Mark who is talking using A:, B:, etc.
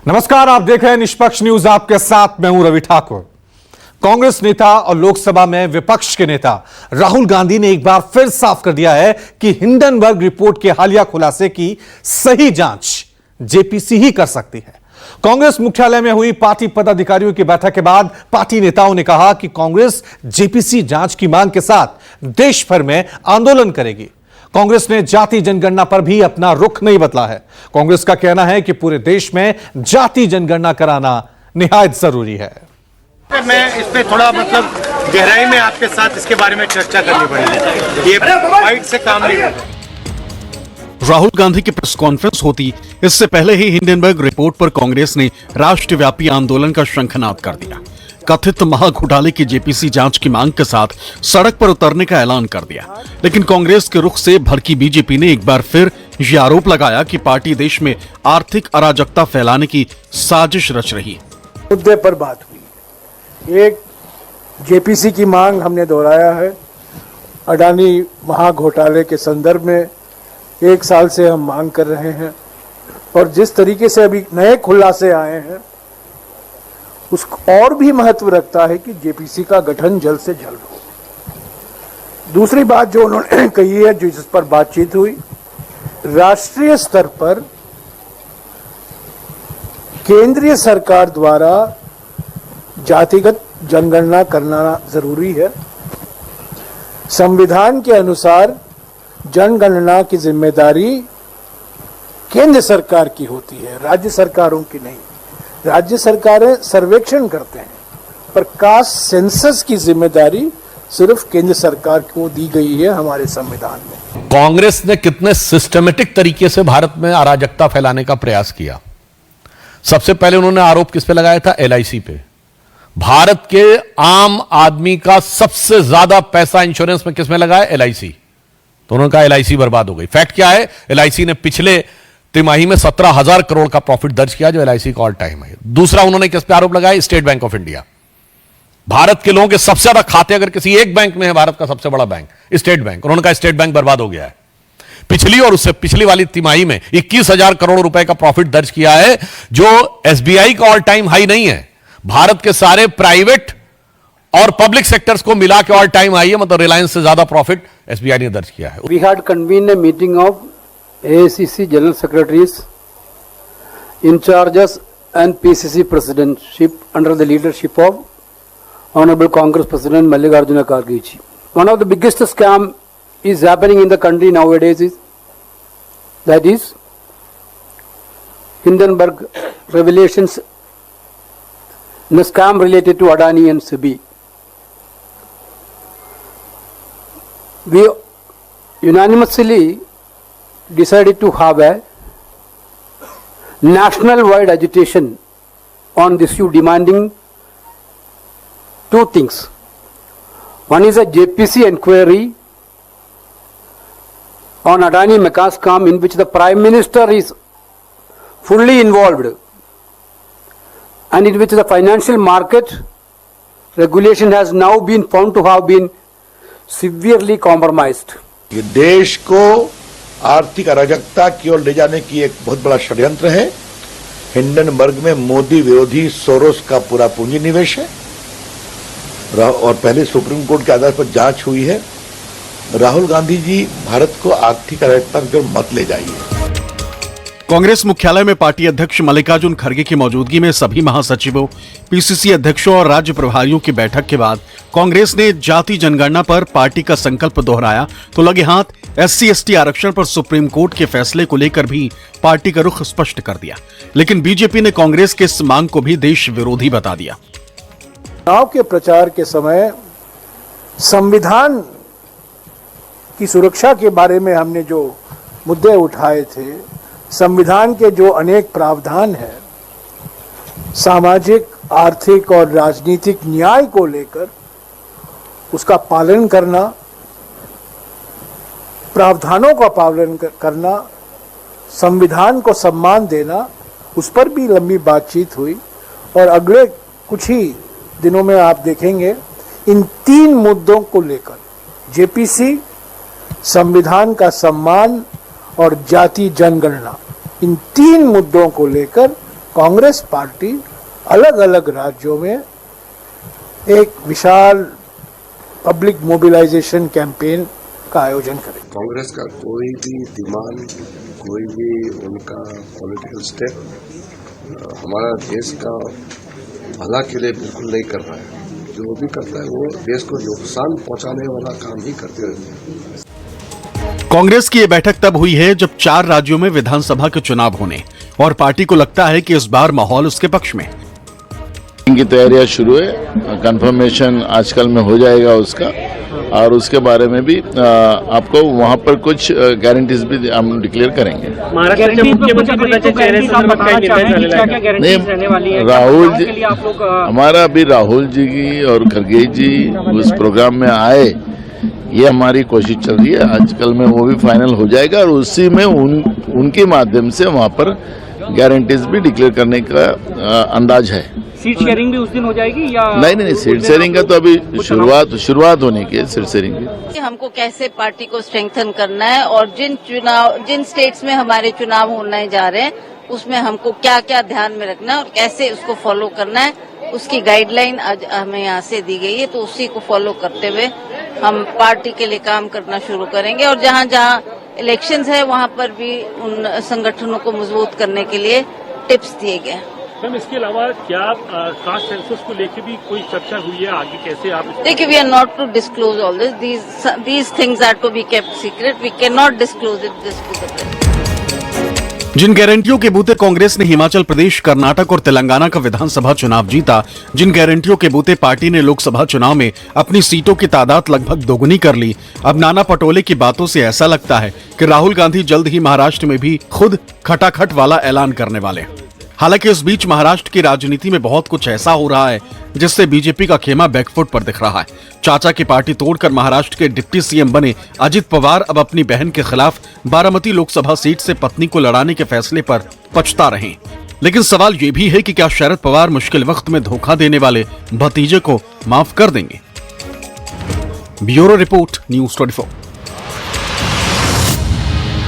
A: नमस्कार, आप देख रहे हैं निष्पक्ष न्यूज। आपके साथ मैं हूं रवि ठाकुर। कांग्रेस नेता और लोकसभा में विपक्ष के नेता राहुल गांधी ने एक बार फिर साफ कर दिया है कि हिंडनबर्ग रिपोर्ट के हालिया खुलासे की सही जांच जेपीसी ही कर सकती है। कांग्रेस मुख्यालय में हुई पार्टी पदाधिकारियों की बैठक के बाद पार्टी नेताओं ने कहा कि कांग्रेस जेपीसी जांच की मांग के साथ देश भर में आंदोलन करेगी। कांग्रेस ने जाति जनगणना पर भी अपना रुख नहीं बदला है। कांग्रेस का कहना है कि पूरे देश में जाति जनगणना कराना निहायत जरूरी है।
B: मैं इस पे थोड़ा गहराई में आपके साथ इसके बारे में चर्चा करनी पड़ेगी। ये फाइट से काम नहीं होगा।
C: राहुल गांधी की प्रेस कॉन्फ्रेंस होती इससे पहले ही हिंडनबर्ग रिपोर्ट पर कांग्रेस ने राष्ट्रव्यापी आंदोलन का शंखनाद कर दिया। कथित महाघोटाले की जेपीसी जांच की मांग के साथ सड़क पर उतरने का ऐलान कर दिया। लेकिन कांग्रेस के रुख से भड़की बीजेपी ने एक बार फिर यह आरोप लगाया कि पार्टी देश में आर्थिक अराजकता फैलाने की साजिश रच रही।
D: मुद्दे पर बात हुई, एक जेपीसी की मांग हमने दोहराया है। अडानी महाघोटाले के संदर्भ में 1 साल से हम मांग कर रहे हैं और जिस तरीके से अभी नए खुलासे आए हैं उसको और भी महत्व रखता है कि जेपीसी का गठन जल्द से जल्द हो। दूसरी बात जो उन्होंने कही है, जिस पर बातचीत हुई, राष्ट्रीय स्तर पर केंद्रीय सरकार द्वारा जातिगत जनगणना करना जरूरी है। संविधान के अनुसार जनगणना की जिम्मेदारी केंद्र सरकार की होती है, राज्य सरकारों की नहीं। राज्य सरकारें सर्वेक्षण करते हैं, पर कास्ट सेंसस की जिम्मेदारी सिर्फ केंद्र सरकार को दी गई है हमारे संविधान में।
E: कांग्रेस ने कितने सिस्टमेटिक तरीके से भारत में अराजकता फैलाने का प्रयास किया। सबसे पहले उन्होंने आरोप किस पे लगाया था? एलआईसी पे। भारत के आम आदमी का सबसे ज्यादा पैसा इंश्योरेंस में किस में लगा है? एलआईसी। तो उन्होंने कहा एलआईसी बर्बाद हो गई। फैक्ट क्या है? एलआईसी ने पिछले तिमाही में 17,000 करोड़ का प्रॉफिट दर्ज किया, जो एलआईसी का ऑल टाइम है। दूसरा उन्होंने किस पे आरोप लगाया? State bank of India. Bharat के लोगों के सबसे ज्यादा खाते अगर किसी एक बैंक में है, भारत का सबसे बड़ा बैंक स्टेट बैंक। उन्होंने कहा स्टेट बैंक बर्बाद हो गया है। पिछली और उससे पिछली वाली तिमाही में 21,000 करोड़ रुपए का प्रॉफिट दर्ज किया है, जो एसबीआई का ऑल टाइम हाई नहीं है। भारत के सारे प्राइवेट और पब्लिक सेक्टर्स को मिला के ऑल टाइम हाई है, मतलब रिलायंस से ज्यादा प्रॉफिट एसबीआई ने दर्ज किया है।
F: We had convened a meeting of AICC General Secretaries, in charges and PCC Presidentship under the leadership of Honorable Congress President Mallikarjuna Kharge ji. One of the biggest scam is happening in the country nowadays is Hindenburg revelations, the scam related to Adani and SEBI. We unanimously decided to have a national wide agitation on this issue, demanding two things. One is a JPC inquiry on Adani Mecca scam, in which the Prime Minister is fully involved and in which the financial market regulation has now been found to have been severely compromised.
G: ये देश को आर्थिक अराजकता की ओर ले जाने की एक बहुत बड़ा षड्यंत्र है। हिंडनबर्ग में मोदी विरोधी सोरोस का पूरा पूंजी निवेश है और पहले सुप्रीम कोर्ट के आधार पर जांच हुई है। राहुल गांधी जी भारत को आर्थिक अराजकता की ओर मत ले जाइए।
C: कांग्रेस मुख्यालय में पार्टी अध्यक्ष मल्लिकार्जुन खड़गे की मौजूदगी में सभी महासचिवों, पीसीसी अध्यक्षों और राज्य प्रभारियों की बैठक के बाद कांग्रेस ने जाति जनगणना पर पार्टी का संकल्प दोहराया तो लगे हाथ SC/ST आरक्षण पर सुप्रीम कोर्ट के फैसले को लेकर भी पार्टी का रुख स्पष्ट कर दिया। लेकिन बीजेपी ने कांग्रेस के इस मांग को भी देश विरोधी बता दिया।
D: चुनाव के प्रचार के समय संविधान की सुरक्षा के बारे में हमने जो मुद्दे उठाए थे, संविधान के जो अनेक प्रावधान हैं सामाजिक, आर्थिक और राजनीतिक न्याय को लेकर, उसका पालन करना, प्रावधानों का पालन करना, संविधान को सम्मान देना, उस पर भी लंबी बातचीत हुई। और अगले कुछ ही दिनों में आप देखेंगे इन 3 मुद्दों को लेकर, जेपीसी, संविधान का सम्मान और जाति जनगणना, इन 3 मुद्दों को लेकर कांग्रेस पार्टी अलग अलग राज्यों में एक विशाल पब्लिक मोबिलाइजेशन कैंपेन का आयोजन करेगी।
H: कांग्रेस का कोई भी डिमांड, कोई भी उनका पॉलिटिकल स्टेप हमारा देश का भला के लिए बिल्कुल नहीं कर रहा है। जो भी करता है वो देश को नुकसान पहुंचाने वाला काम ही करते रहते हैं।
C: कांग्रेस की ये बैठक तब हुई है जब 4 राज्यों में विधानसभा के चुनाव होने और पार्टी को लगता है कि इस बार माहौल उसके पक्ष में।
I: की तैयारियां शुरू है, कंफर्मेशन आजकल में हो जाएगा उसका, और उसके बारे में भी आपको वहां पर कुछ गारंटीज भी हम डिक्लेयर करेंगे। नहीं, राहुल जी, हमारा अभी राहुल जी की और खरगे जी उस प्रोग्राम में आए, ये हमारी कोशिश चल रही है। आजकल में वो भी फाइनल हो जाएगा और उसी में उनके माध्यम से वहां पर गारंटीज भी डिक्लेयर करने का अंदाज है।
J: सीट शेयरिंग भी उस दिन हो जाएगी या
I: नहीं, सीट शेयरिंग का तो अभी शुरुआत होने की है सीट शेयरिंग की।
K: हमको कैसे पार्टी को स्ट्रेंथन करना है और जिन स्टेट्स में हमारे चुनाव होने जा रहे हैं उसमें हमको क्या क्या ध्यान में रखना है और कैसे उसको फॉलो करना है, उसकी गाइडलाइन आज हमें यहाँ से दी गई है। तो उसी को फॉलो करते हुए हम पार्टी के लिए काम करना शुरू करेंगे और जहाँ जहाँ इलेक्शंस है वहाँ पर भी उन संगठनों को मजबूत करने के लिए टिप्स दिए गए।
J: मैम, इसके अलावा क्या कास्ट सेंसस को लेकर भी कोई चर्चा हुई है? आगे कैसे आप
K: देखिए, we are not to disclose all these things are to be kept secret. We can not disclose it this to the press.
C: जिन गारंटियों के बूते कांग्रेस ने हिमाचल प्रदेश, कर्नाटक और तेलंगाना का विधानसभा चुनाव जीता, जिन गारंटियों के बूते पार्टी ने लोकसभा चुनाव में अपनी सीटों की तादाद लगभग दोगुनी कर ली, अब नाना पटोले की बातों से ऐसा लगता है कि राहुल गांधी जल्द ही महाराष्ट्र में भी खुद खटाखट वाला ऐलान करने वाले। हालांकि इस बीच महाराष्ट्र की राजनीति में बहुत कुछ ऐसा हो रहा है जिससे बीजेपी का खेमा बैकफुट पर दिख रहा है। चाचा की पार्टी तोड़कर महाराष्ट्र के डिप्टी सीएम बने अजित पवार अब अपनी बहन के खिलाफ बारामती लोकसभा सीट से पत्नी को लड़ाने के फैसले पर पछता रहे। लेकिन सवाल ये भी है कि क्या शरद पवार मुश्किल वक्त में धोखा देने वाले भतीजे को माफ कर देंगे? Bureau report, news 24।